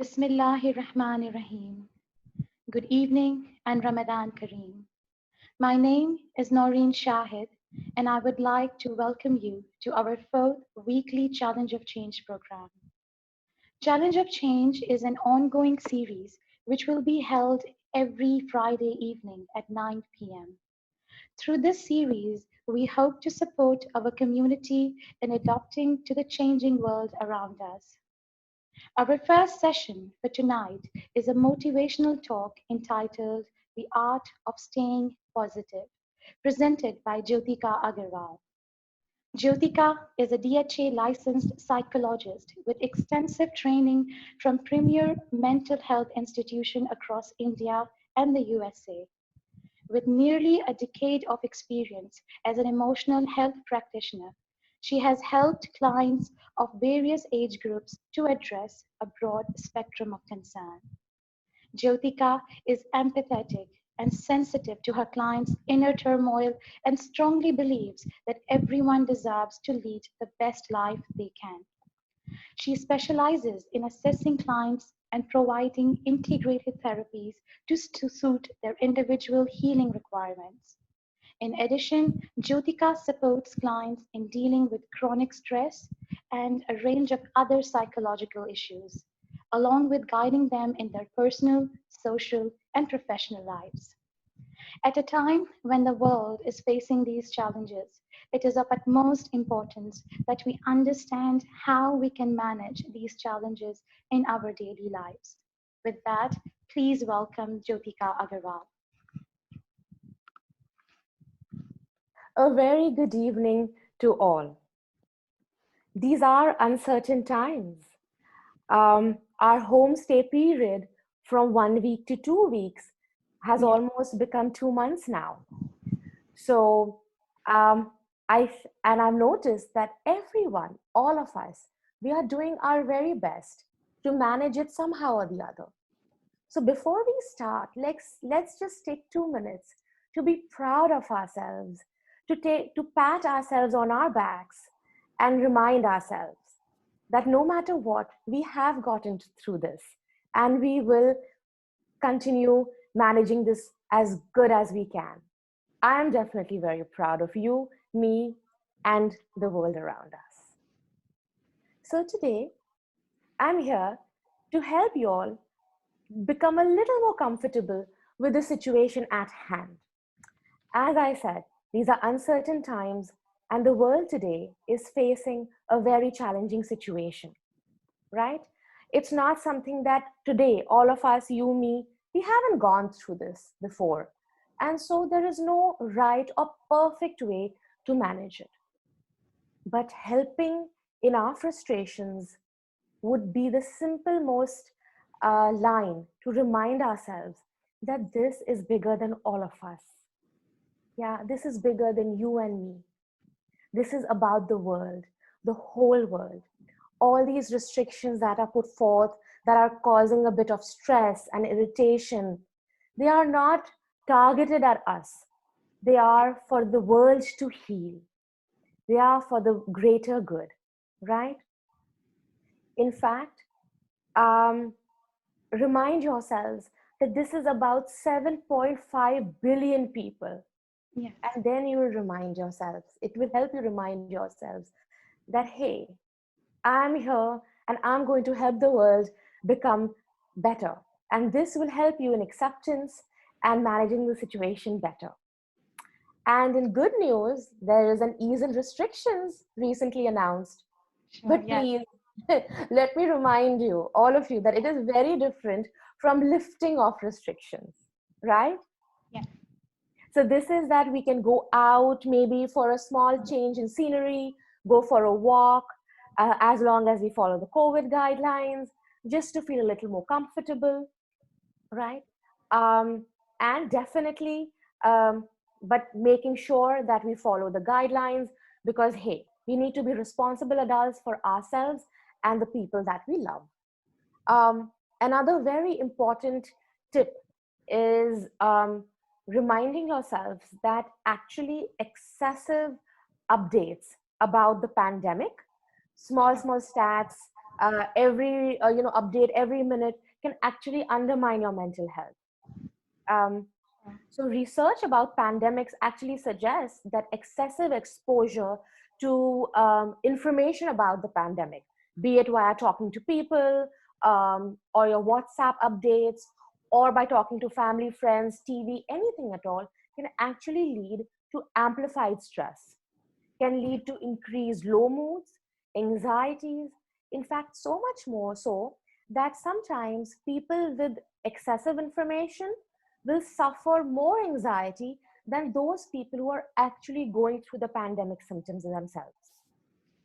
Bismillahirrahmanirrahim. Good evening and Ramadan Kareem. My name is Noreen Shahid, and I would like to welcome you to our fourth weekly Challenge of Change program. Challenge of Change is an ongoing series which will be held every Friday evening at 9 p.m. Through this series, we hope to support our community in adapting to the changing world around us. Our first session for tonight is a motivational talk entitled The Art of Staying Positive, presented by Jyotika Aggarwal. Jyotika is a DHA licensed psychologist with extensive training from premier mental health institutions across India and the USA. With nearly a decade of experience as an emotional health practitioner, she has helped clients of various age groups to address a broad spectrum of concern. Jyotika is empathetic and sensitive to her clients' inner turmoil and strongly believes that everyone deserves to lead the best life they can. She specializes in assessing clients and providing integrated therapies to suit their individual healing requirements. In addition, Jyotika supports clients in dealing with chronic stress and a range of other psychological issues, along with guiding them in their personal, social, and professional lives. At a time when the world is facing these challenges, it is of utmost importance that we understand how we can manage these challenges in our daily lives. With that, please welcome Jyotika Aggarwal. A very good evening to all. These are uncertain times. Our homestay period from 1 week to 2 weeks has Yeah. almost become 2 months now. So, um, I've noticed that everyone, all of us, we are doing our very best to manage it somehow or the other. So before we start, let's just take 2 minutes to be proud of ourselves, to pat ourselves on our backs and remind ourselves that no matter what, we have gotten through this and we will continue managing this as good as we can. I am definitely very proud of you, me, and the world around us. So today, I'm here to help you all become a little more comfortable with the situation at hand. As I said, these are uncertain times, and the world today is facing a very challenging situation, right? It's not something that today, all of us, you, me, we haven't gone through this before. And so there is no right or perfect way to manage it. But helping in our frustrations would be the simple most line to remind ourselves that this is bigger than all of us. Yeah, this is bigger than you and me. This is about the world, the whole world. All these restrictions that are put forth that are causing a bit of stress and irritation, they are not targeted at us. They are for the world to heal. They are for the greater good, right? In fact, um, remind yourselves that this is about 7.5 billion people. Yes. And then you will remind yourselves, it will help you remind yourselves that, hey, I'm here and I'm going to help the world become better. And this will help you in acceptance and managing the situation better. And in good news, there is an ease in restrictions recently announced. Sure. But Yes. please, let me remind you, all of you, that it is very different from lifting of restrictions, right? Yes. So this is that we can go out maybe for a small change in scenery, go for a walk, as long as we follow the COVID guidelines, just to feel a little more comfortable, right? Um, and definitely, but making sure that we follow the guidelines because, hey, we need to be responsible adults for ourselves and the people that we love. Another very important tip is reminding yourselves that actually excessive updates about the pandemic, small, Sure. small stats, every update every minute can actually undermine your mental health. Um, so research about pandemics actually suggests that excessive exposure to information about the pandemic, be it via talking to people, or your WhatsApp updates, or by talking to family, friends, TV, anything at all, can actually lead to amplified stress, can lead to increased low moods, anxieties, in fact, so much more so that sometimes people with excessive information will suffer more anxiety than those people who are actually going through the pandemic symptoms themselves,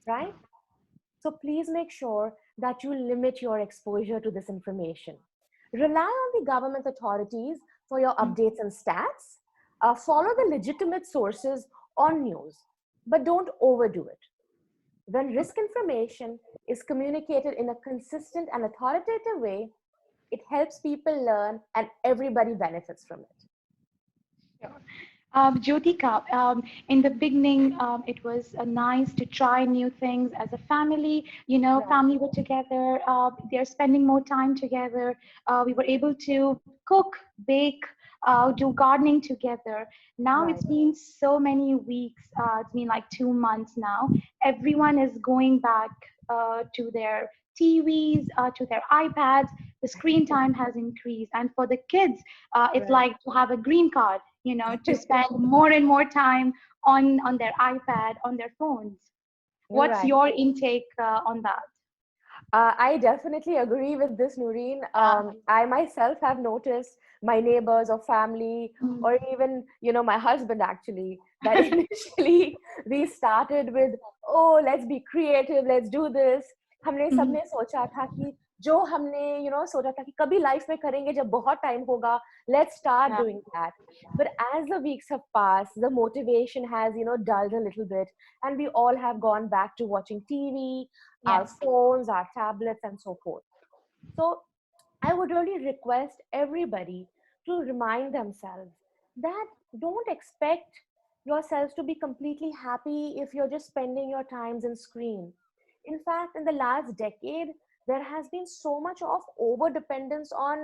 right? So please make sure that you limit your exposure to this information. Rely on the government authorities for your Mm. updates and stats. Follow the legitimate sources on news, but don't overdo it. When risk information is communicated in a consistent and authoritative way, it helps people learn and everybody benefits from it. Sure. Jyotika, in the beginning, it was nice to try new things as a family. You know, Right, family were together. They're spending more time together. We were able to cook, bake, do gardening together. Now right, it's been so many weeks. It's been like 2 months now. Everyone is going back to their TVs, to their iPads. The screen time has increased, and for the kids, it's right. like to have a green card, to spend more and more time on their iPad, on their phones. What's Right. your intake on that? I definitely agree with this, Noreen. Yeah. I myself have noticed my neighbors or family, Mm. or even, my husband actually, that initially we started with, oh, let's be creative, let's do this. हमने Mhm. सबने सोचा था कि जो हमने सोचा था कि कभी लाइफ में करेंगे जब बहुत टाइम होगा, let's start Yeah. doing that. But as the weeks have passed, the motivation has dulled a little bit, and we all have gone back to watching TV, our Yes. phones, our tablets, and so forth. So I would really request everybody to remind themselves that don't expect yourselves to be completely happy if you're just spending your times in screen. In fact, in the last decade, there has been so much of over dependence on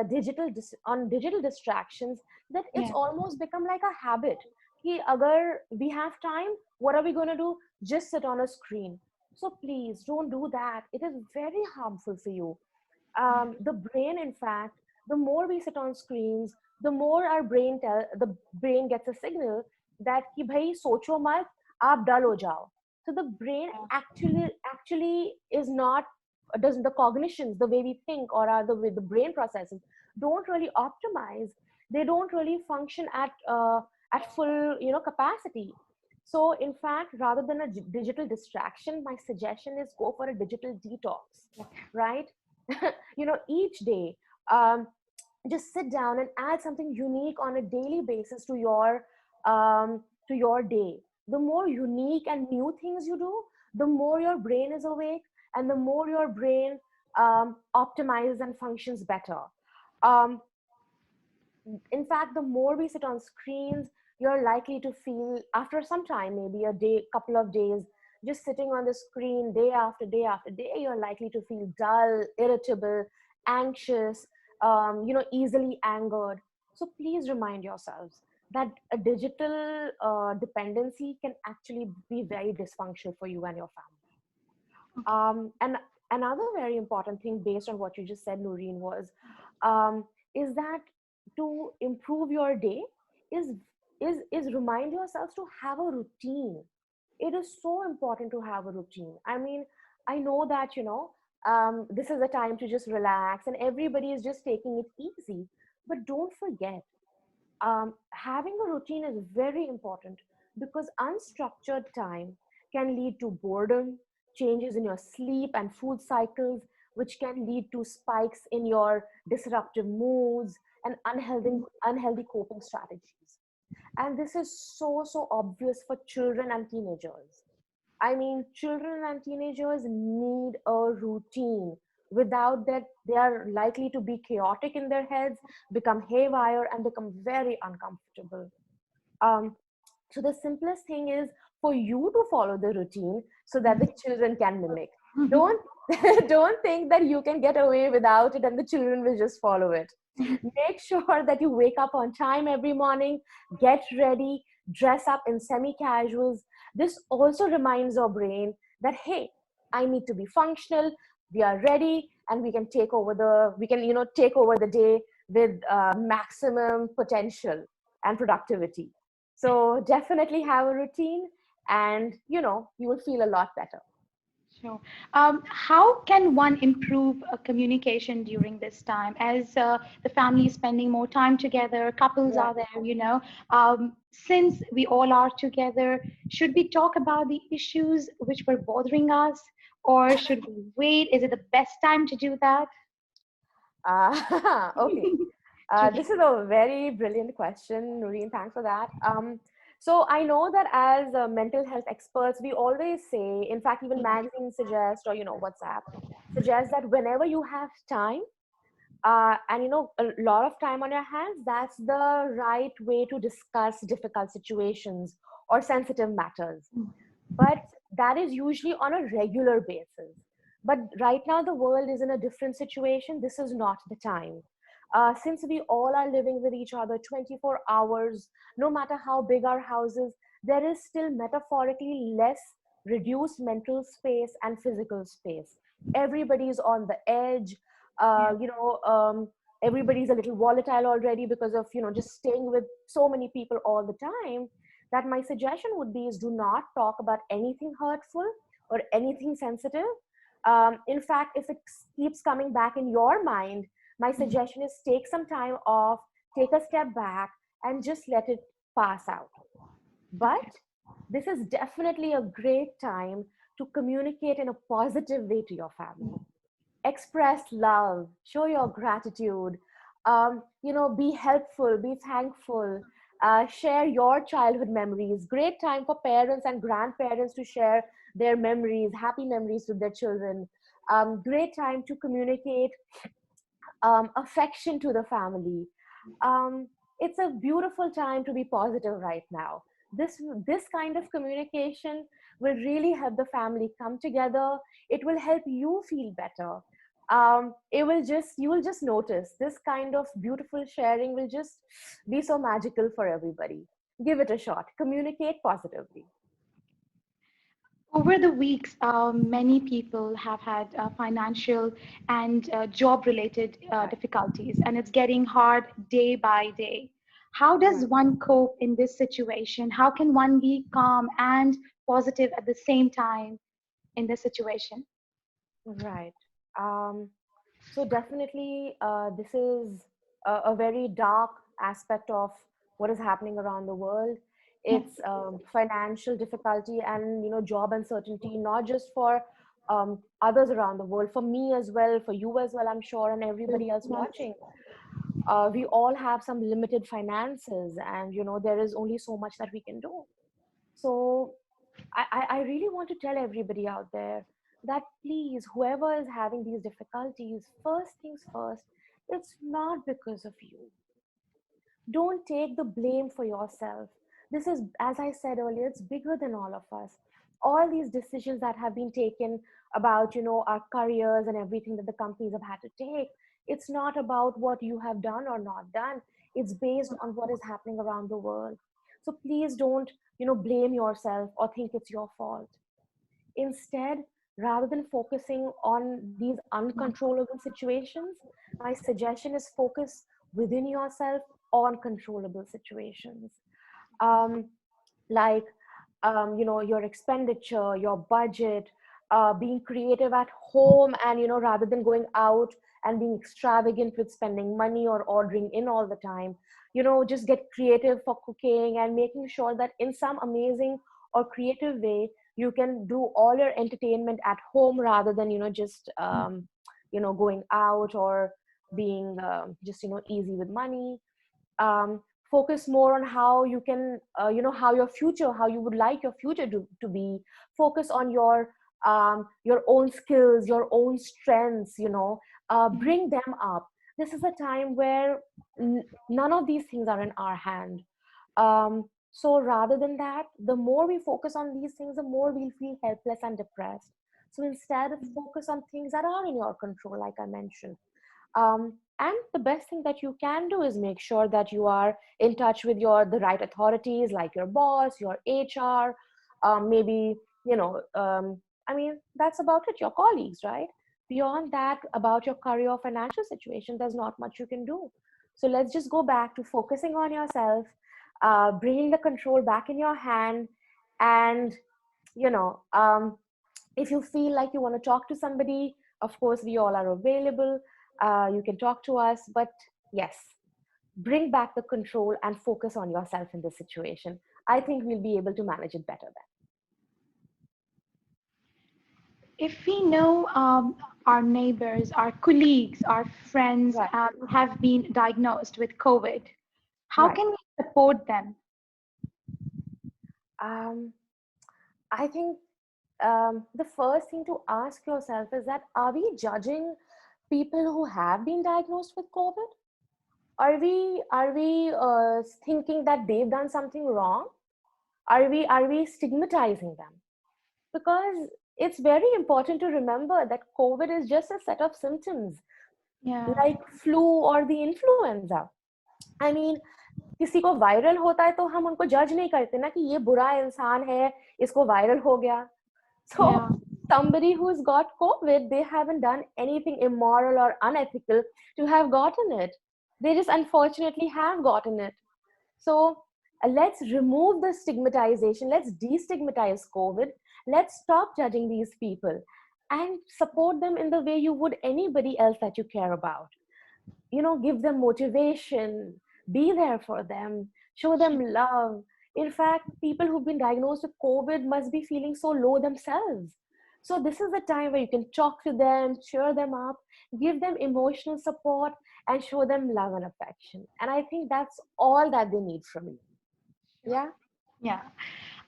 digital distractions that it's Yeah. almost become like a habit. Ki agar we have time, what are we going to do? Just sit on a screen. So please don't do that. It is very harmful for you. The brain, in fact, the more we sit on screens, the more the brain gets a signal that कि भाई सोचो मत, आप dull हो जाओ. So the brain actually is not, doesn't, the cognitions, the way we think, or the way the brain processes, don't really optimize. They don't really function at full capacity. So in fact, rather than a digital distraction, my suggestion is go for a digital detox, right? Each day, um, just sit down and add something unique on a daily basis to your day. The more unique and new things you do, the more your brain is awake, and the more your brain optimizes and functions better. um, in fact, the more we sit on screens, you're likely to feel, after some time, maybe a day, couple of days, just sitting on the screen day after day after day, you're likely to feel dull, irritable, anxious, easily angered. So please remind yourselves that a digital dependency can actually be very dysfunctional for you and your family. And another very important thing, based on what you just said, Noreen, was um, is that to improve your day is is remind yourselves to have a routine. It is so important to have a routine. I mean, I know that this is a time to just relax, and everybody is just taking it easy. But don't forget, having a routine is very important, because unstructured time can lead to boredom, changes in your sleep and food cycles, which can lead to spikes in your disruptive moods and unhealthy coping strategies. And this is so obvious for children and teenagers. I mean, children and teenagers need a routine. Without that, they are likely to be chaotic in their heads, become haywire, and become very uncomfortable. Um, so, the simplest thing is for you to follow the routine so that the children can mimic. Don't don't think that you can get away without it and the children will just follow it. Make sure that you wake up on time every morning, get ready, dress up in semi casuals. This also reminds your brain that, hey, I need to be functional, we are ready, and we can, take over the day with maximum potential and productivity. So definitely have a routine, and you will feel a lot better. Sure. How can one improve communication during this time as the family is spending more time together, couples Right. are there, since we all are together, should we talk about the issues which were bothering us or should we wait? Is it the best time to do that? Okay. This is a very brilliant question, Noreen. Thanks for that. So I know that as mental health experts, we always say, in fact, even magazines suggest, or WhatsApp suggests that whenever you have time, and a lot of time on your hands, that's the right way to discuss difficult situations or sensitive matters. But that is usually on a regular basis. But right now the world is in a different situation. This is not the time. Since we all are living with each other 24 hours, no matter how big our houses, there is still metaphorically less reduced mental space and physical space. Everybody's on the edge. uh, Yeah. you know um, Everybody's a little volatile already because of just staying with so many people all the time. That my suggestion would be is, do not talk about anything hurtful or anything sensitive. In fact, if it keeps coming back in your mind, my suggestion is take some time off, take a step back, and just let it pass out. But Okay. this is definitely a great time to communicate in a positive way to your family. Express love, show your gratitude, be helpful, be thankful, share your childhood memories. Great time for parents and grandparents to share their memories, happy memories with their children. Great time to communicate affection to the family. um, it's a beautiful time to be positive right now. This kind of communication will really help the family come together. It will help you feel better. It will just You will just notice this kind of beautiful sharing will just be so magical for everybody. Give it a shot. Communicate positively. Over the weeks, many people have had financial and job related Right. difficulties, and it's getting hard day by day. How does Right. one cope in this situation? How can one be calm and positive at the same time in this situation? Right. Um, So definitely, this is a very dark aspect of what is happening around the world. Yeah, It's financial difficulty and job uncertainty, not just for others around the world, for me as well, for you as well, I'm sure, and everybody else yes. watching. We all have some limited finances, and there is only so much that we can do. So I really want to tell everybody out there that please, whoever is having these difficulties, first things first, it's not because of you. Don't take the blame for yourself. This is, as I said earlier, it's bigger than all of us. All these decisions that have been taken about, our careers and everything that the companies have had to take, it's not about what you have done or not done. It's based on what is happening around the world. So please don't, blame yourself or think it's your fault. Instead, rather than focusing on these uncontrollable situations, my suggestion is focus within yourself on controllable situations. Um, like your expenditure, your budget, being creative at home, and rather than going out and being extravagant with spending money or ordering in all the time, just get creative for cooking and making sure that in some amazing or creative way you can do all your entertainment at home rather than just going out or being just easy with money. um, Focus more on how you can how your future, how you would like your future to be. Focus on your own skills, your own strengths, bring them up. This is a time where none of these things are in our hand. So rather than that, the more we focus on these things, the more we'll feel helpless and depressed. So instead, focus on things that are in your control, like I mentioned. And the best thing that you can do is make sure that you are in touch with the right authorities, like your boss, your HR, maybe, I mean, that's about it, your colleagues, right? Beyond that, about your career or financial situation, there's not much you can do. So let's just go back to focusing on yourself, bringing the control back in your hand. And you know um, if you feel like you want to talk to somebody, of course we all are available. You can talk to us, but yes, bring back the control and focus on yourself in this situation. I think we'll be able to manage it better If we know our neighbors, our colleagues, our friends then. Right. have been diagnosed with COVID, how Right. can we support them? um, I think the first thing to ask yourself is that, are we judging people who have been diagnosed with COVID? Are we thinking that they've done something wrong? Are we stigmatizing them? Because it's very important to remember that COVID is just a set of symptoms, Yeah, like flu or the influenza. I mean, किसी को viral होता है तो हम उनको जज नहीं करते ना कि ये बुरा इंसान है, इसको वायरल हो गया. So yeah, somebody who's got COVID, they haven't done anything immoral or unethical to have gotten it. They just unfortunately have gotten it. So let's remove the stigmatization. Let's destigmatize COVID. Let's stop judging these people and support them in the way you would anybody else that you care about. Give them motivation, be there for them, show them love. In fact, people who've been diagnosed with COVID must be feeling so low themselves. So this is the time where you can talk to them, cheer them up, give them emotional support, and show them love and affection. And I think that's all that they need from you. Yeah. yeah.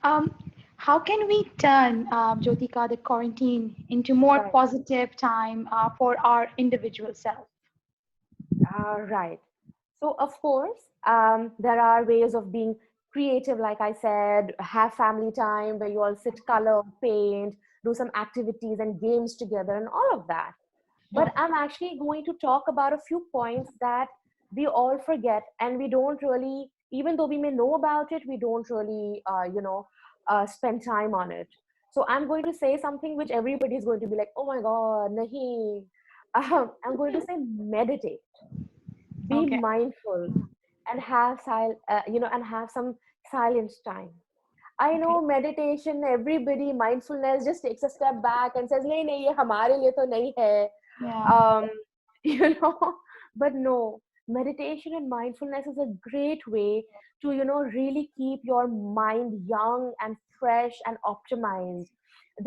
Um, how can we turn, Jyotika, the quarantine into more Right. positive time for our individual self? Right. So, of course, there are ways of being creative, like I said, have family time where you all sit, color, paint, do some activities and games together, and all of that. But Sure. I'm actually going to talk about a few points that we all forget, and we don't really, even though we may know about it, we don't really, spend time on it. So I'm going to say something which everybody's going to be like, oh my God, nahi. I'm going to say meditate, be Okay. mindful, and have some silent time. I know Okay. meditation, everybody, mindfulness just takes a step back and says nahi nahi ye hamare liye to nahi hai. Yeah. um but no, meditation and mindfulness is a great way to really keep your mind young and fresh and optimized.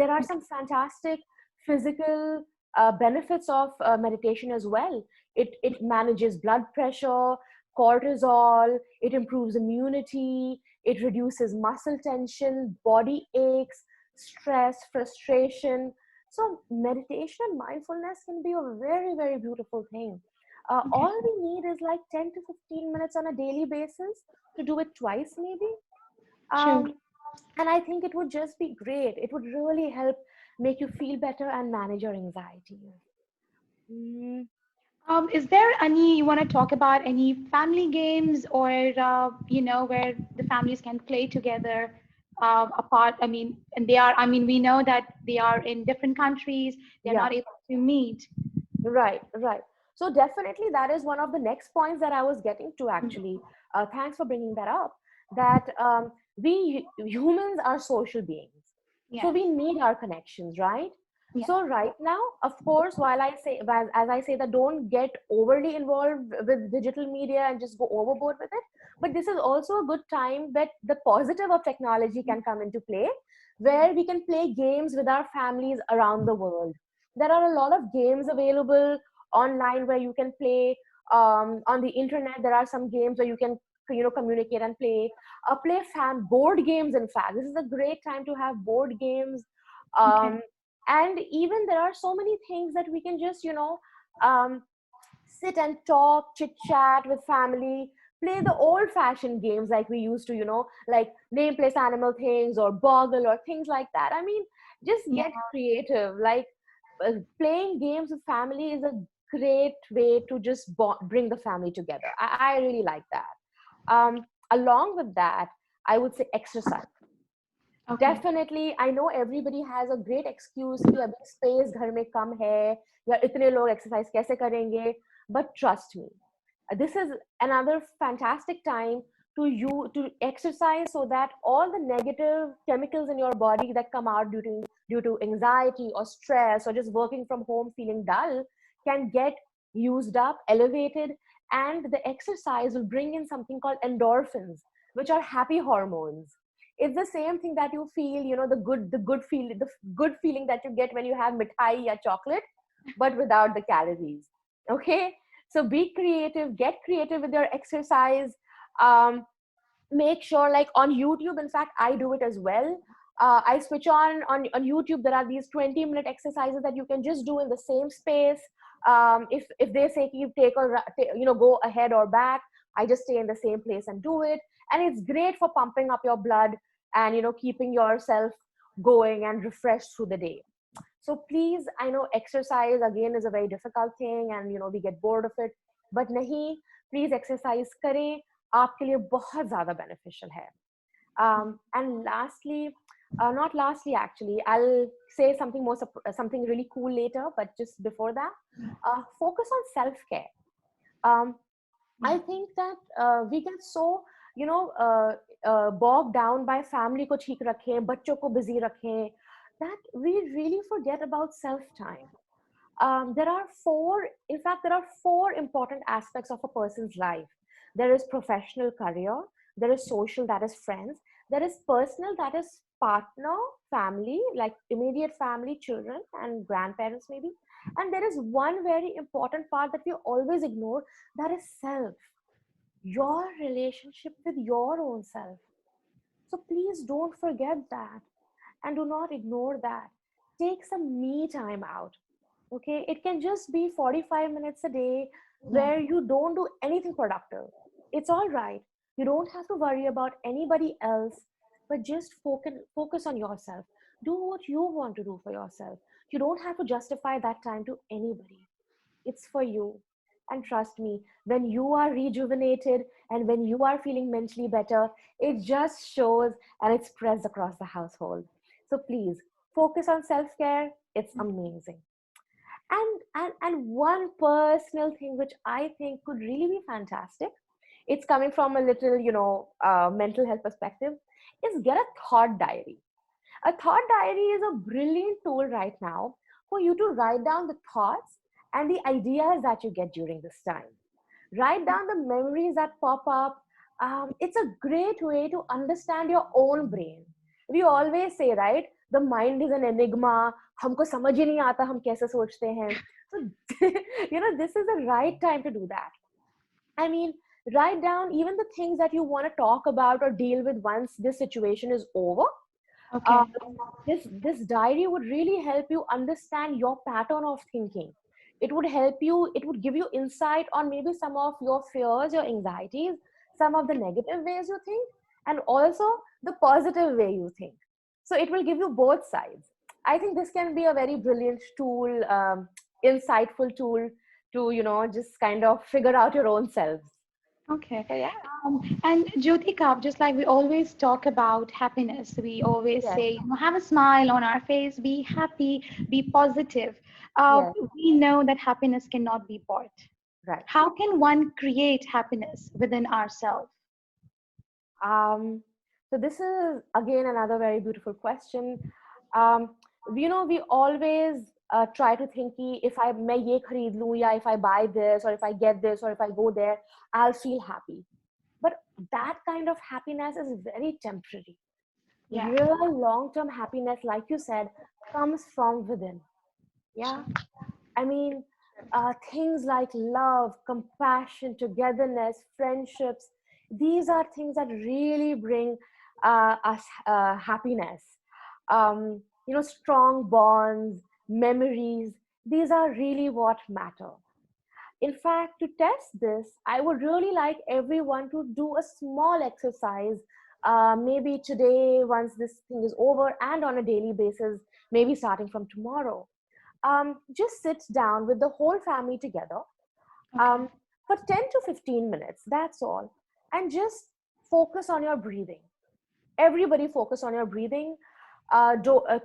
There are Okay. some fantastic physical benefits of meditation as well. It manages blood pressure, cortisol, it improves immunity, it reduces muscle tension, body aches, stress, frustration. So meditation and mindfulness can be a very, very beautiful thing. Okay. All we need is like 10 to 15 minutes on a daily basis to do it twice, maybe. True. Um, and I think it would just be great. It would really help make you feel better and manage your anxiety. Mm, Is there any, you want to talk about any family games or, where the families can play together apart? I mean, and we know that they are in different countries, they're yeah. not able to meet. Right, right. So definitely that is one of the next points that I was getting to Mhm. actually. Thanks for bringing that up. That we humans are social beings. So Yes. we need our connections, right? Yes. So right now, of course, as I say that don't get overly involved with digital media and just go overboard with it. But this is also a good time that the positive of technology can come into play, where we can play games with our families around the world. There are a lot of games available online where you can play. On the internet there are some games where you can communicate and play fan board games. In fact, this is a great time to have board games. Okay. um, and even there are so many things that we can just um, sit and talk, chit chat with family, play the old fashioned games like we used to, like name place animal things or boggle or things like that. I mean, Just Yeah. get creative. Like playing games with family is a great way to just bring the family together. I really like that. Along with that, I would say exercise. Okay. Definitely, I know everybody has a great excuse कि अभी space घर में कम है या इतने लोग exercise कैसे करेंगे. But trust me, this is another fantastic time to exercise so that all the negative chemicals in your body that come out due to anxiety or stress or just working from home feeling dull can get used up, elevated, and the exercise will bring in something called endorphins, which are happy hormones. It's the same thing that you feel, the good feeling that you get when you have mithai or chocolate, but without the calories. Okay, so be creative, get creative with your exercise. um, Make sure, like on YouTube, in fact I do it as well. I switch on YouTube. There are these 20-minute exercises that you can just do in the same space. If they say you take or go ahead or back, I just stay in the same place and do it. And it's great for pumping up your blood and keeping yourself going and refreshed through the day. So please, I know exercise again is a very difficult thing, and we get bored of it, but nahi, please exercise करें. आपके लिए बहुत ज़्यादा beneficial है. And lastly, not lastly actually, I'll say something more, something really cool later, but just before that, focus on self-care. um, I think that we get so bogged down by family को ठीक रखें, बच्चों को busy रखें, that we really forget about self time. There are four, in fact, there are four important aspects of a person's life. There is professional career, there is social, that is friends, there is personal, that is partner, family, like immediate family, children, and grandparents, maybe. And there is one very important part that we always ignore, that is self, your relationship with your own self. So please don't forget that and do not ignore that. Take some me time out. Okay, it can just be 45 minutes a day Yeah. where you don't do anything productive. It's all right. You don't have to worry about anybody else, but just focus on yourself. Do what you want to do for yourself. You don't have to justify that time to anybody. It's for you. And trust me, when you are rejuvenated and when you are feeling mentally better, it just shows and it spreads across the household. So please focus on self-care. It's amazing. And one personal thing which I think could really be fantastic, it's coming from a little mental health perspective, is get a thought diary. A thought diary is a brilliant tool right now for you to write down the thoughts and the ideas that you get during this time. Write down the memories that pop up. It's a great way to understand your own brain. We always say, right, the mind is an enigma. हमको समझ ही नहीं आता हम कैसे सोचते हैं. So, this is the right time to do that. I mean, write down even the things that you want to talk about or deal with once this situation is over. Okay. um, this diary would really help you understand your pattern of thinking. It would give you insight on maybe some of your fears, your anxieties, some of the negative ways you think, and also the positive way you think. So it will give you both sides. I think this can be a very brilliant tool, insightful tool to just kind of figure out your own selves. Okay. So yeah. And Jyotika, just like we always talk about happiness, we always Yes. say, have a smile on our face, be happy, be positive. Yes. We know that happiness cannot be bought. Right. How can one create happiness within ourselves? Um, so this is again another very beautiful question. Um, we always try to think कि if I मैं ये खरीद लूँ या if I buy this or if I get this or if I go there, I'll feel happy. But that kind of happiness is very temporary. Yeah. Real long-term happiness, like you said, comes from within. Yeah. Sure. I mean, things like love, compassion, togetherness, friendships, these are things that really bring us happiness. Strong bonds, memories, these are really what matter. In fact, to test this, I would really like everyone to do a small exercise, maybe today, once this thing is over, and on a daily basis, maybe starting from tomorrow. Just sit down with the whole family together, Okay. um, for 10 to 15 minutes, that's all. And just focus on your breathing. Everybody focus on your breathing.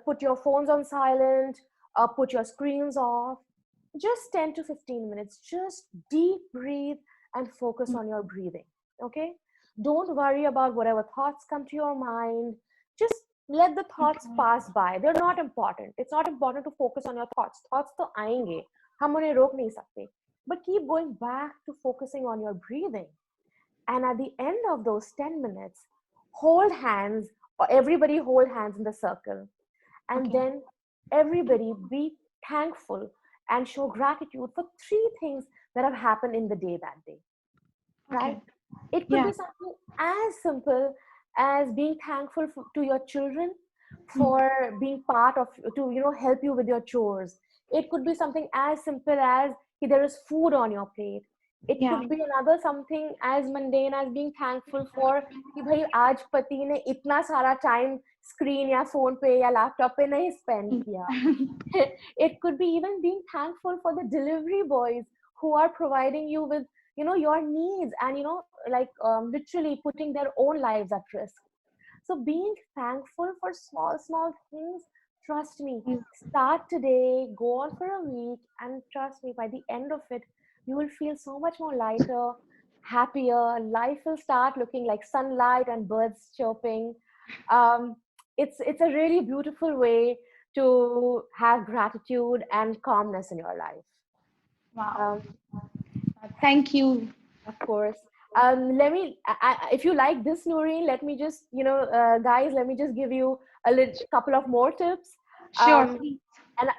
Put your phones on silent, put your screens off. Just 10 to 15 minutes. Just deep breathe and focus Mm. on your breathing. Okay? Don't worry about whatever thoughts come to your mind. Just let the thoughts Okay. pass by. They're not important. It's not important to focus on your thoughts. Thoughts to आएंगे. हम उन्हें रोक नहीं सकते. But keep going back to focusing on your breathing. And at the end of those 10 minutes, hold hands, or everybody hold hands in the circle. And Okay. then everybody be thankful and show gratitude for three things that have happened in the day that day, right? Okay. It could Yeah. be something as simple as being thankful to your children Mm. for being part of, to help you with your chores. It could be something as simple as there is food on your plate. It Yeah. could be another something as mundane as being thankful for कि भाई आज पति ने इतना सारा time screen या phone पे या लैपटॉप पे नहीं स्पेंड किया. Mm. It could be even being thankful for the delivery boys who are providing you with your needs, and like literally putting their own lives at risk. So being thankful for small small things, trust me, start today, go on for a week, and trust me, by the end of it you will feel so much more lighter, happier. Life will start looking like sunlight and birds chirping. um, it's a really beautiful way to have gratitude and calmness in your life. Wow. Um, Thank you. of course. Let me, if you like this, Noreen, let me just, guys, let me just give you a little couple of more tips. Sure, Um, please. and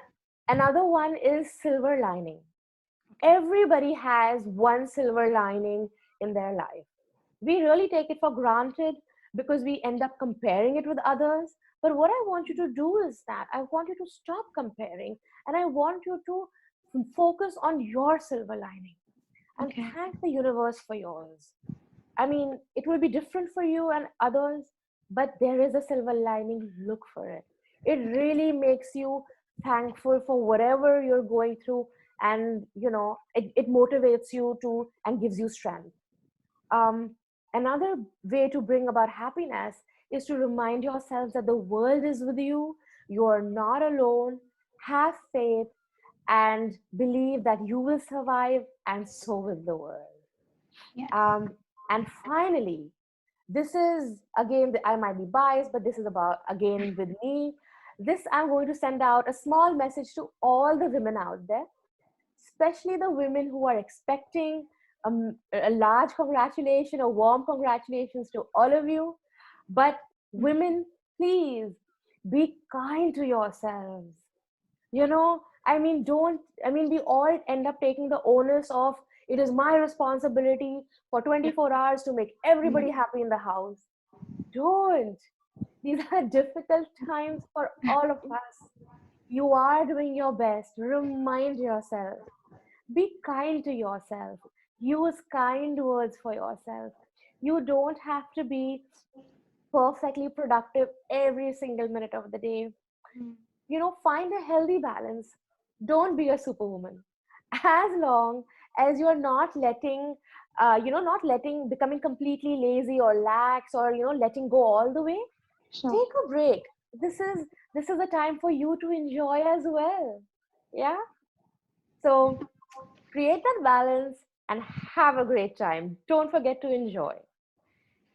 another one is silver lining. Okay. Everybody has one silver lining in their life. We really take it for granted because we end up comparing it with others. But what I want you to do is that I want you to stop comparing, and I want you to focus on your silver lining and Okay. thank the universe for yours. I mean, it will be different for you and others, but there is a silver lining. Look for it. It Okay. really makes you thankful for whatever you're going through, and it motivates you to and gives you strength. um, Another way to bring about happiness is to remind yourself that the world is with you. You're not alone. Have faith and believe that you will survive, and so will the world. Yes. And finally, this is again, I might be biased, but this is about again with me. This, I'm going to send out a small message to all the women out there, especially the women who are expecting a large congratulation, a warm congratulations to all of you. But Mm. women, please be kind to yourselves. Don't, we all end up taking the onus of, it is my responsibility for Yeah. 24 hours to make Mm. everybody happy in the house. Don't. These are difficult times for all of us. You are doing your best. Remind yourself. Be kind to yourself. Use kind words for yourself. You don't have to be perfectly productive every single minute of the day. Mm. Find a healthy balance. Don't be a superwoman. As long as you're not letting, not letting, becoming completely lazy or lax, or letting go all the way, Sure. take a break. This is a time for you to enjoy as well. Yeah. So create that balance and have a great time. Don't forget to enjoy.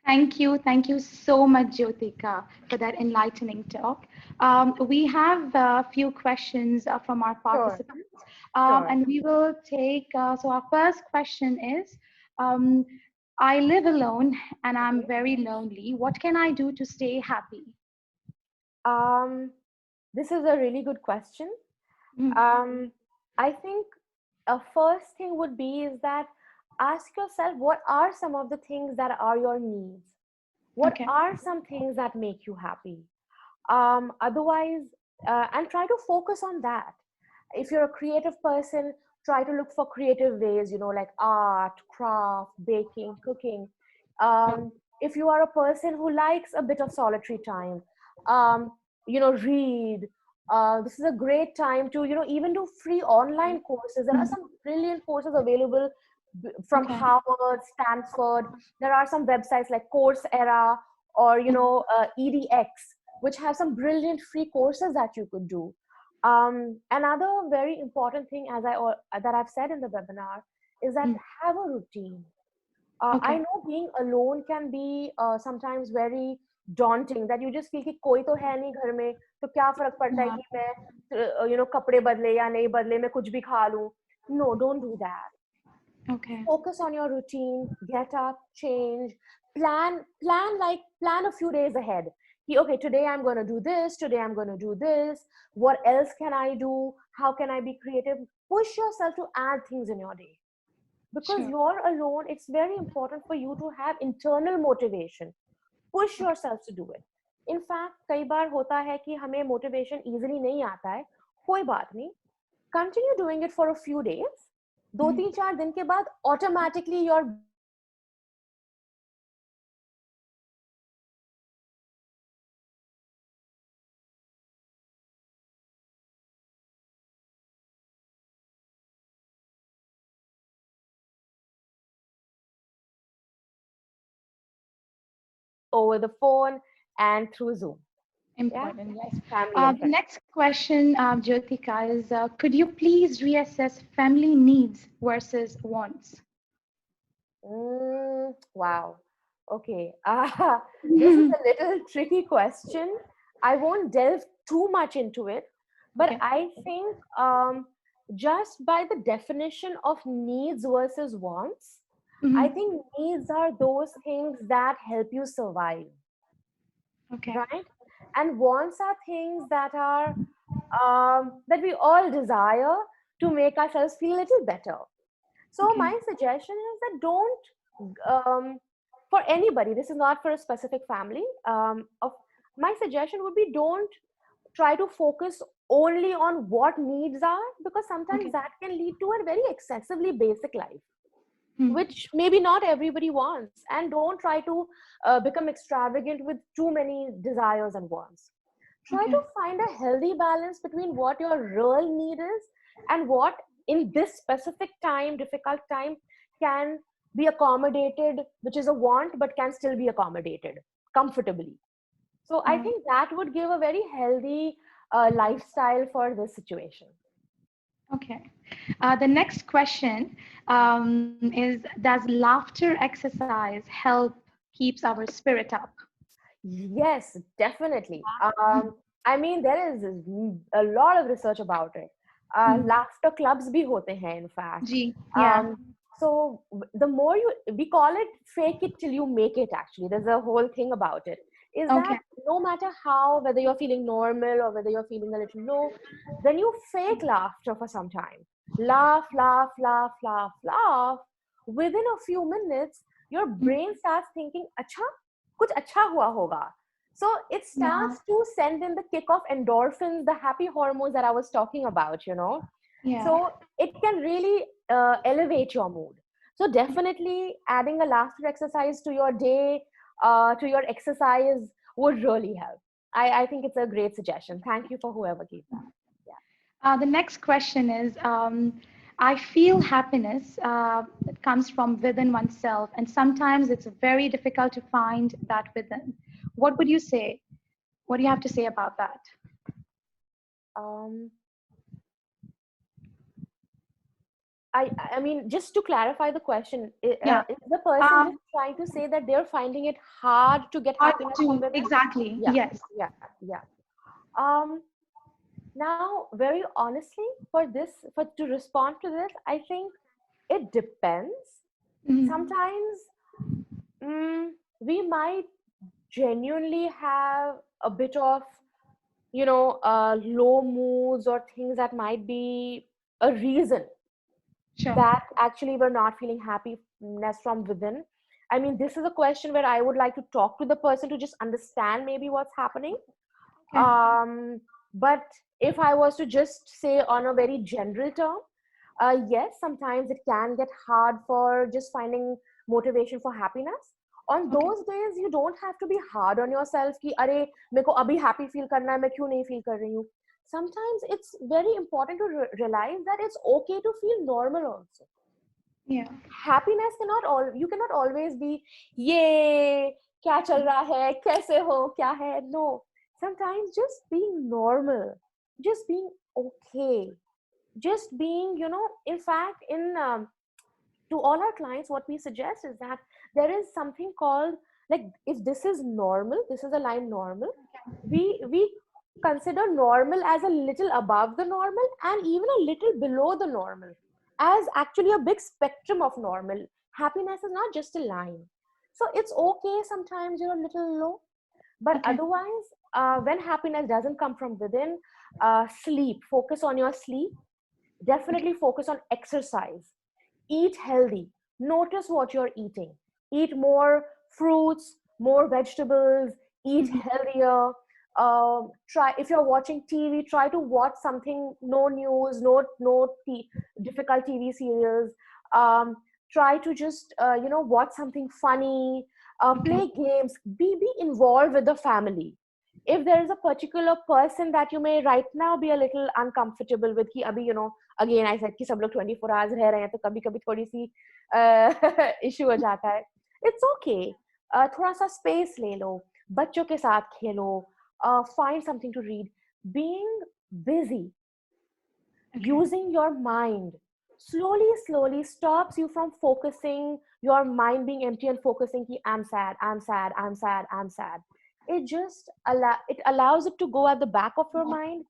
Thank you. Thank you so much, Jyotika, for that enlightening talk. We have a few questions from our Sure, participants, sure. and we will take. So, our first question is um, I live alone and I'm Okay. very lonely. What can I do to stay happy? Um, this is a really good question. Mm. Um, I think a first thing would be is that ask yourself, what are some of the things that are your needs? What Okay. are some things that make you happy? Otherwise, and try to focus on that. If you're a creative person, try to look for creative ways, like art, craft, baking, cooking. Sure. If you are a person who likes a bit of solitary time, um, read, This is a great time to, even do free online courses. There are Mm. some brilliant courses available from Okay. Harvard, Stanford. There are some websites like Coursera or, EDX, which have some brilliant free courses that you could do. Another very important thing, that I've said in the webinar, is that Mm. have a routine. I Okay. know being alone can be sometimes very daunting, that you just feel कि कोई तो है नहीं घर में, तो क्या फर्क पड़ता है Yeah. कि मैं कपड़े बदले या नहीं बदले, मैं कुछ भी खा लूं. No, don't do that. Okay. Focus on your routine. Get up, change, plan a few days ahead. Okay, today I'm going to do this, today I'm going to do this. What else can I do? How can I be creative? Push yourself to add things in your day, because Sure. you're alone. It's very important for you to have internal motivation. Push Okay. yourself to do it. In fact, कई बार होता है कि हमें motivation easily नहीं आता है. कोई बात नहीं. Continue doing it for a few days. दो Mm. तीन चार दिन के बाद automatically your brain starts thinking, अच्छा अब मैं ये कर रही हूँ, अब मैं ये कर रही हूँ, अब मैं ये कर रही हूँ. Automatically your brain starts thinking, over the phone and through Zoom. Yeah, Important, yes. family and The friends. next question, Jyotika, is could you please reassess family needs versus wants? Wow. Okay. This is a little tricky question. I won't delve too much into it, but Okay. I think just by the definition of needs versus wants, I Hmm. think needs are those things that help you survive, Okay. right? And wants are things that are that we all desire to make ourselves feel a little better. So Okay. my suggestion is that don't, for anybody, this is not for a specific family. My suggestion would be, don't try to focus only on what needs are, because sometimes Okay. that can lead to a very excessively basic life, Hmm. which maybe not everybody wants. And don't try to become extravagant with too many desires and wants. Try to Okay. find a healthy balance between what your real need is and what, in this specific time, difficult time, can be accommodated, which is a want but can still be accommodated comfortably. So I Um, think that would give a very healthy lifestyle for this situation. okay. The next question is does laughter exercise help keeps our spirit up? Yes, definitely. Mm. I mean, there is a lot of research about it. Mm. Laughter clubs bhi hote hain, in fact. G. Yeah. Um, the more we call it fake it till you make it, actually. There's a whole thing about it. Is that Okay. no matter how, whether you're feeling normal or whether you're feeling a little low, when you fake laughter for some time, laugh, laugh, laugh, laugh, laugh, within a few minutes, your Mm. brain starts thinking, acha, कुछ अच्छा हुआ होगा. So it Yeah. starts to send in the kick of endorphins, the happy hormones that I was talking about. Yeah. So it can really elevate your mood. So definitely adding a laughter exercise to your day, to your exercise would really help. I think it's a great suggestion. Thank you for whoever gave that. Yeah. The next question is I feel happiness that comes from within oneself, and sometimes it's very difficult to find that within. What would you say? What do you have to say about that? Um, I mean, just to clarify the question, Yeah. is the person Um, just trying to say that they're finding it hard to get hard happiness from to, within? exactly. Yeah, Yes. yeah, yeah. Um, Now, very honestly, to respond to this, I think it depends. Mhm. Sometimes we might genuinely have a bit of, low moods or things that might be a reason Sure. that actually we're not feeling happiness from within. I mean, this is a question where I would like to talk to the person to just understand maybe what's happening. Okay. But if I was to just say on a very general term, yes, sometimes it can get hard for just finding motivation for happiness. On Okay. those days, you don't have to be hard on yourself कि अरे मेरे को अभी happy feel करना है, मैं क्यों नहीं feel कर रही हूँ. sometimes it's very important to realize that it's okay to feel normal also. Yeah. Happiness cannot all, you cannot always be ये क्या चल रहा है कैसे हो क्या है. No, sometimes just being normal, just being okay, just being, in fact, in to all our clients, what we suggest is that there is something called, like, if this is normal, this is a line normal, we consider normal as a little above the normal and even a little below the normal, as actually a big spectrum of normal. Happiness is not just a line. So it's okay sometimes you're a little low, but Okay. otherwise, when happiness doesn't come from within, sleep, focus on your sleep. Okay. Definitely focus on exercise. Eat healthy. Notice what you're eating. Eat more fruits, more vegetables, eat Mhm. healthier. Try, if you're watching TV, try to watch something, no news, difficult TV serials. Um, Try to just watch something funny. Okay. Play games. Be involved with the family. If there is a particular person that you may right now be a little uncomfortable with, कि अभी, again I said कि सब लोग 24 hours रह रहे हैं, तो कभी कभी थोड़ी सी issue हो जाता है. It's okay. थोड़ा सा space ले लो, बच्चों के साथ खेलो, find something to read. Being busy, Okay. using your mind slowly stops you from focusing, your mind being empty and focusing ki, I'm sad, I'm sad, I'm sad, I'm sad. It just it allows it to go at the back of your mind,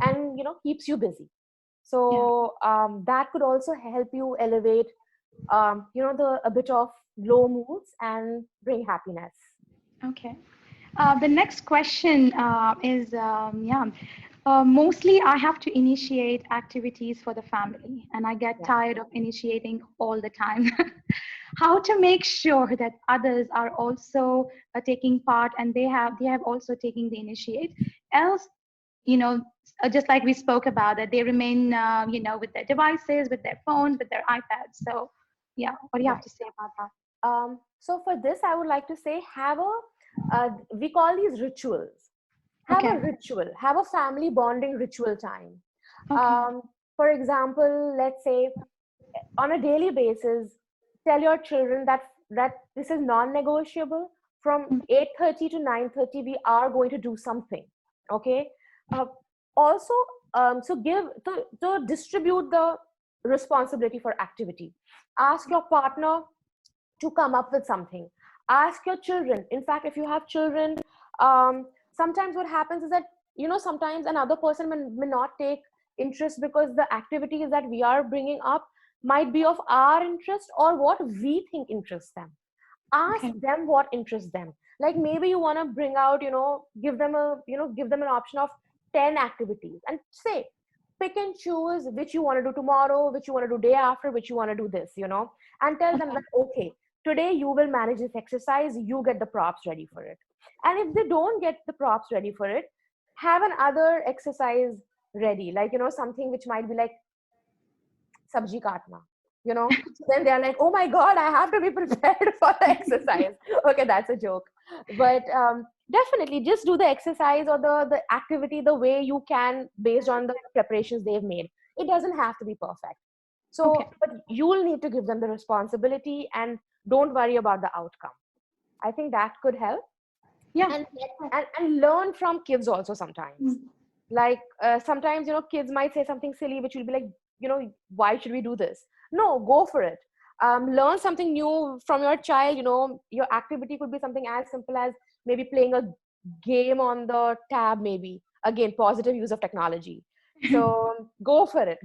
and keeps you busy. Yeah. So that could also help you elevate the a bit of low moods and bring happiness. Okay. The next question is yeah. Mostly, I have to initiate activities for the family, and I get Yeah. tired of initiating all the time. How to make sure that others are also taking part, and they have also taken the initiate. Else, you know, just like we spoke about, that they remain, with their devices, with their phones, with their iPads. So, yeah, what do you have Right. to say about that? So for this, I would like to say, have a, we call these rituals. Have Okay. a ritual, have a family bonding ritual time. Okay. Um, for example, let's say on a daily basis, tell your children that this is non-negotiable. From Mm. 8:30 to 9:30, we are going to do something. Okay. Uh, Also, so to distribute the responsibility for activity. Ask your partner to come up with something. Ask your children. In fact, if you have children, sometimes what happens is that, sometimes another person may not take interest because the activities that we are bringing up might be of our interest or what we think interests them. Ask Okay. them what interests them. Like, maybe you want to bring out, give them an option of 10 activities, and say, pick and choose which you want to do tomorrow, which you want to do day after, which you want to do this, and tell them Okay. that, okay, today you will manage this exercise, you get the props ready for it. And if they don't get the props ready for it, have another exercise ready, like, something which might be like sabji katna, so then they're like, oh my god, I have to be prepared for the exercise. Okay, that's a joke. But definitely just do the exercise or the activity the way you can, based on the preparations they've made. It doesn't have to be perfect. So, Okay. but you'll need to give them the responsibility, and don't worry about the outcome. I think that could help. Yeah. And learn from kids also sometimes. Mm. Like, sometimes, kids might say something silly which will be like, why should we do this? No, go for it. Learn something new from your child. Your activity could be something as simple as maybe playing a game on the tab, maybe, again, positive use of technology. So go for it,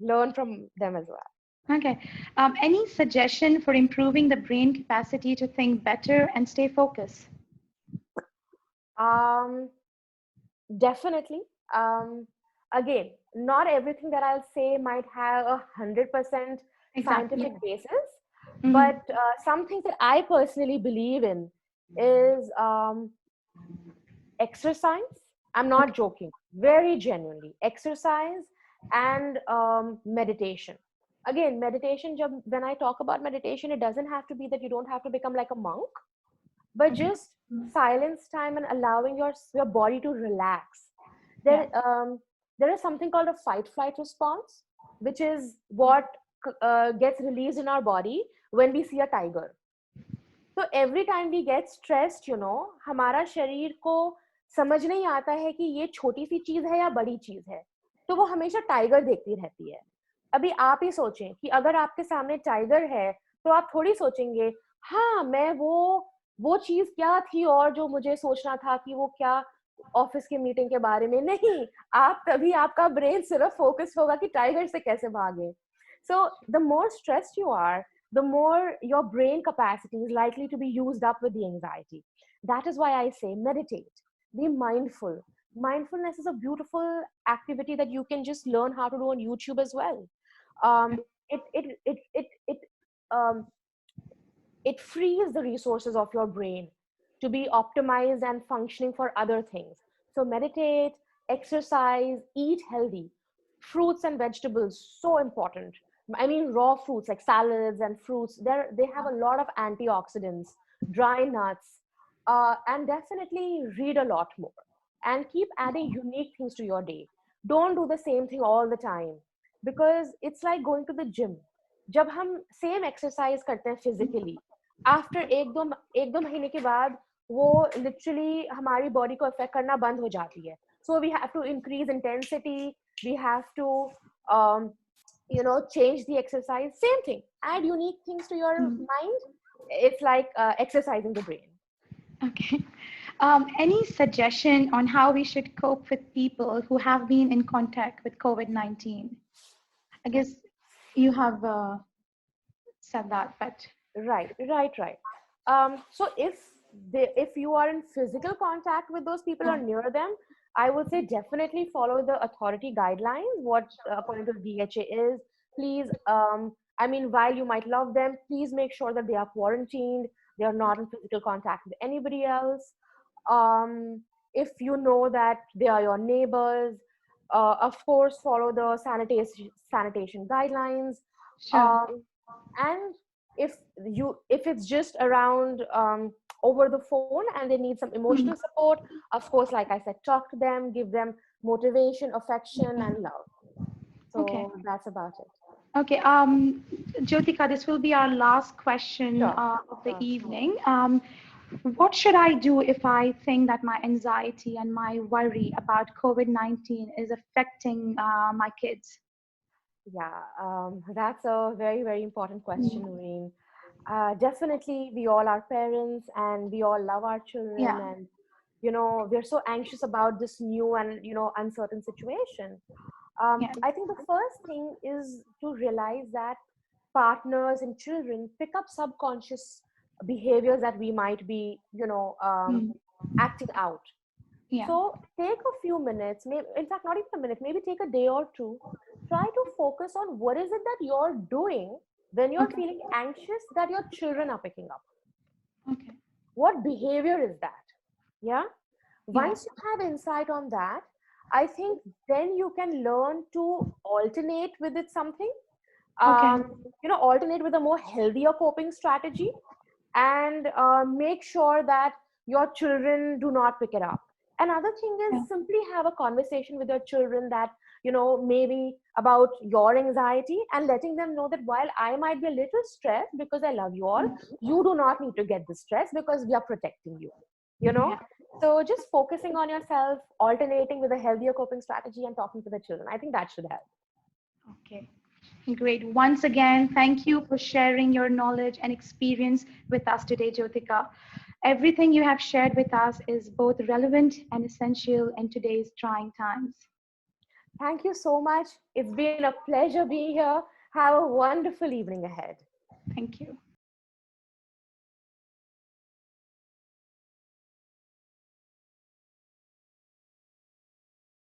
learn from them as well. Okay. Any suggestion for improving the brain capacity to think better and stay focused? um Definitely. Um, Again, not everything that I'll say might have 100% Exactly. scientific basis, Mm-hmm. but some things that I personally believe in is exercise. I'm not Okay. joking, very genuinely. Exercise and meditation. Again, meditation, when I talk about meditation, it doesn't have to be that you don't have to become like a monk, but Okay. just silence time and allowing your body to relax. Yeah. there there is something called a fight flight response, which is what gets released in our body when we see a tiger. So every time we get stressed, हमारा शरीर को समझ नहीं आता है कि ये छोटी सी चीज है या बड़ी चीज है, तो वो हमेशा टाइगर देखती रहती है. अभी आप ही सोचें कि अगर आपके सामने टाइगर है, तो आप थोड़ी सोचेंगे, हाँ मैं वो चीज क्या थी और जो मुझे सोचना था कि वो क्या ऑफिस की मीटिंग के बारे में. नहीं, आप तभी आपका ब्रेन सिर्फ फोकस होगा कि टाइगर से कैसे भागे. So the more stressed you are, the more your brain capacity is likely to be used up with the anxiety. That is why I say meditate, be mindful. Mindfulness is a beautiful activity that you can just learn how to do on YouTube as well. Um, it it it it it um, it frees the resources of your brain to be optimized and functioning for other things. So meditate, exercise, eat healthy. Fruits and vegetables, so important. I mean, raw fruits like salads and fruits, they have a lot of antioxidants, dry nuts, and definitely read a lot more. And keep adding unique things to your day. Don't do the same thing all the time, because it's like going to the gym. जब हम same exercise करते हैं physically, after एक दो महीने के बाद वो लिटरली हमारी बॉडी को अफेक्ट करना बंद हो जाती है. So we have to increase intensity, we have to um, change the exercise. Same thing, add unique things to your Mm. mind. It's like exercising the brain. Okay. Any suggestion on how we should cope with people who have been in contact with COVID-19? I guess you have said that, but Right. So if you are in physical contact with those people or yeah, near them, I would say definitely follow the authority guidelines. What according to the DHA is, please. I mean, while you might love them, please make sure that they are quarantined. They are not in physical contact with anybody else. If you know that they are your neighbors, of course, follow the sanitation guidelines. sure. Um, and if it's just around over the phone and they need some emotional Mm. support, of course, like I said, talk to them, give them motivation, affection, Yeah. and love. Okay. So that's about it. Okay. Jyotika, this will be our last question Sure. of the evening. What should I do if I think that my anxiety and my worry about COVID-19 is affecting my kids? Yeah, that's a very, very important question, Mm. Noreen. Definitely, we all are parents and we all love our children, Yeah. and we're so anxious about this new and uncertain situation. Yeah. I think the first thing is to realize that partners and children pick up subconscious behaviors that we might be Mm. acting out. Yeah. So take a few minutes, maybe, in fact, not even a minute, maybe take a day or two. Try to focus on what is it that you're doing when you're Okay. feeling anxious that your children are picking up. Okay. What behavior is that? Yeah. Yeah. Once you have insight on that, I think then you can learn to alternate with it something. Okay. Alternate with a more healthier coping strategy, and make sure that your children do not pick it up. Another thing Yeah. is simply have a conversation with your children that maybe about your anxiety, and letting them know that while I might be a little stressed because I love you all, you do not need to get the stress because we are protecting you you know Yeah. so just focusing on yourself, alternating with a healthier coping strategy, and talking to the children, I think that should help. Okay. Great. Once again, thank you for sharing your knowledge and experience with us today, Jyotika. Everything you have shared with us is both relevant and essential in today's trying times. Thank you so much. It's been a pleasure being here. Have a wonderful evening ahead. Thank you.